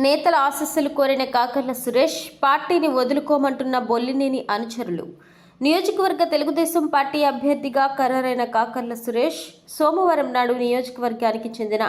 నేతల ఆశీస్సులు కోరిన కాకర్ల సురేష్ పార్టీని వదులుకోమంటున్న బొల్లినేని అనుచరులు. నియోజకవర్గ తెలుగుదేశం పార్టీ అభ్యర్థిగా ఖరారైన కాకర్ల సురేష్ సోమవారం నాడు నియోజకవర్గానికి చెందిన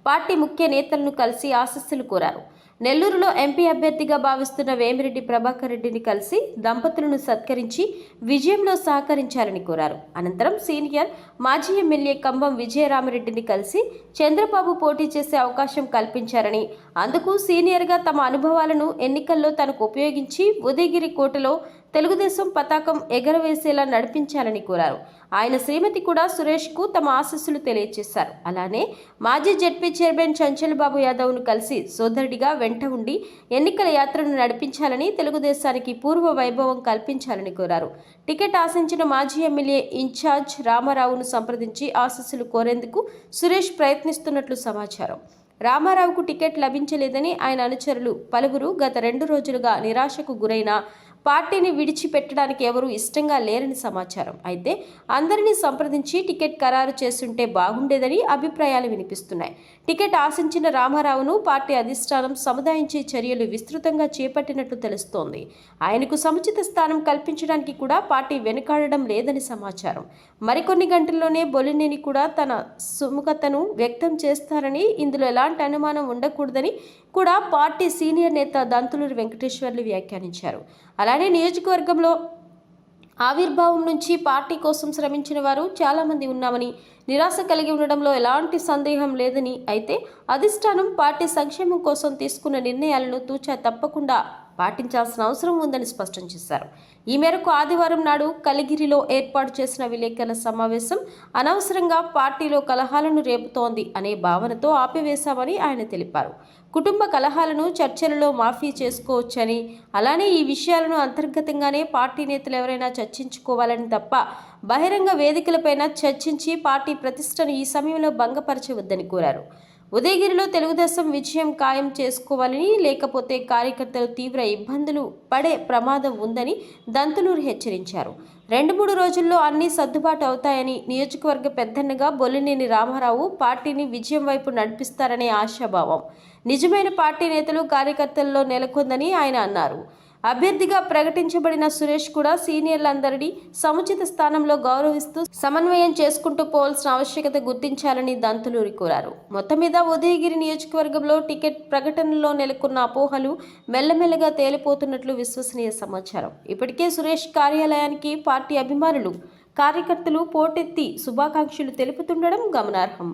పార్టీ ముఖ్య నేతలను కలిసి ఆశీస్సులు కోరారు. నెల్లూరులో ఎంపీ అభ్యర్థిగా భావిస్తున్న వేమిరెడ్డి ప్రభాకర్ రెడ్డిని కలిసి దంపతులను సత్కరించి విజయంలో సహకరించాలని కోరారు. అనంతరం సీనియర్ మాజీ ఎమ్మెల్యే కంబం విజయరామరెడ్డిని కలిసి చంద్రబాబు పోటీ చేసే అవకాశం కల్పించారని, అందుకు సీనియర్గా తమ అనుభవాలను ఎన్నికల్లో తనకు ఉపయోగించి ఉదయగిరి కోటలో తెలుగుదేశం పతాకం ఎగరవేసేలా నడిపించాలని కోరారు. ఆయన శ్రీమతి కూడా సురేష్కు తమ ఆశీస్సులు తెలియజేశారు. అలానే మాజీ జెడ్పీ చైర్మన్ చంచల్బాబు యాదవ్ను కలిసి సోదరుడిగా వెంట ఉండి ఎన్నికల యాత్రను నడిపించాలని, తెలుగుదేశానికి పూర్వ వైభవం కల్పించాలని కోరారు. టికెట్ ఆశించిన మాజీ ఎమ్మెల్యే ఇన్ఛార్జ్ రామారావును సంప్రదించి ఆశీస్సులు కోరేందుకు సురేష్ ప్రయత్నిస్తున్నట్లు సమాచారం. రామారావుకు టికెట్ లభించలేదని ఆయన అనుచరులు పలువురు గత 2 రోజులుగా నిరాశకు గురైన పార్టీని విడిచిపెట్టడానికి ఎవరూ ఇష్టంగా లేరని సమాచారం. అయితే అందరినీ సంప్రదించి టికెట్ ఖరారు చేస్తుంటే బాగుండేదని అభిప్రాయాలు వినిపిస్తున్నాయి. టికెట్ ఆశించిన రామారావును పార్టీ అధిష్టానం సముదాయించే చర్యలు విస్తృతంగా చేపట్టినట్లు తెలుస్తోంది. ఆయనకు సముచిత స్థానం కల్పించడానికి కూడా పార్టీ వెనుకాడడం లేదని సమాచారం. మరికొన్ని గంటల్లోనే బొలినేని కూడా తన సుముఖతను వ్యక్తం చేస్తారని, ఇందులో ఎలాంటి అనుమానం ఉండకూడదని కూడా పార్టీ సీనియర్ నేత దంతులూరి వెంకటేశ్వర్లు వ్యాఖ్యానించారు. అలానే నియోజకవర్గంలో ఆవిర్భావం నుంచి పార్టీ కోసం శ్రమించిన వారు చాలామంది ఉన్నామని, నిరాశ కలిగి ఉండడంలో ఎలాంటి సందేహం లేదని, అయితే అధిష్టానం పార్టీ సంక్షేమం కోసం తీసుకున్న నిర్ణయాలను తూచా తప్పకుండా పాటించాల్సిన అవసరం ఉందని స్పష్టం చేశారు. ఈ మేరకు ఆదివారం నాడు కలిగిరిలో ఏర్పాటు చేసిన విలేకరుల సమావేశం అనవసరంగా పార్టీలో కలహాలను రేపుతోంది అనే భావనతో ఆపివేశామని ఆయన తెలిపారు. కుటుంబ కలహాలను చర్చలలో మాఫీ చేసుకోవచ్చని, అలానే ఈ విషయాలను అంతర్గతంగానే పార్టీ నేతలు ఎవరైనా చర్చించుకోవాలని తప్ప బహిరంగ వేదికలపైన చర్చించి పార్టీ ప్రతిష్టను ఈ సమయంలో భంగపరచవద్దని కోరారు. ఉదయగిరిలో తెలుగుదేశం విజయం ఖాయం చేసుకోవాలని, లేకపోతే కార్యకర్తలు తీవ్ర ఇబ్బందులు పడే ప్రమాదం ఉందని దంతులూరు హెచ్చరించారు. 2-3 రోజుల్లో అన్నీ సర్దుబాటు అవుతాయని, నియోజకవర్గ పెద్దన్నగా బొల్లినేని రామారావు పార్టీని విజయం వైపు నడిపిస్తారనే ఆశాభావం నిజమైన పార్టీ నేతలు కార్యకర్తల్లో నెలకొందని ఆయన అన్నారు. అభ్యర్థిగా ప్రకటించబడిన సురేష్ కూడా సీనియర్లందరినీ సముచిత స్థానంలో గౌరవిస్తూ సమన్వయం చేసుకుంటూ పోవాల్సిన ఆవశ్యకత గుర్తించాలని దంతులూరి కోరారు. మొత్తం మీద ఉదయగిరి నియోజకవర్గంలో టికెట్ ప్రకటనలో నెలకొన్న అపోహలు మెల్లమెల్లగా తేలిపోతున్నట్లు విశ్వసనీయ సమాచారం. ఇప్పటికే సురేష్ కార్యాలయానికి పార్టీ అభిమానులు, కార్యకర్తలు పోటెత్తి శుభాకాంక్షలు తెలుపుతుండడం గమనార్హం.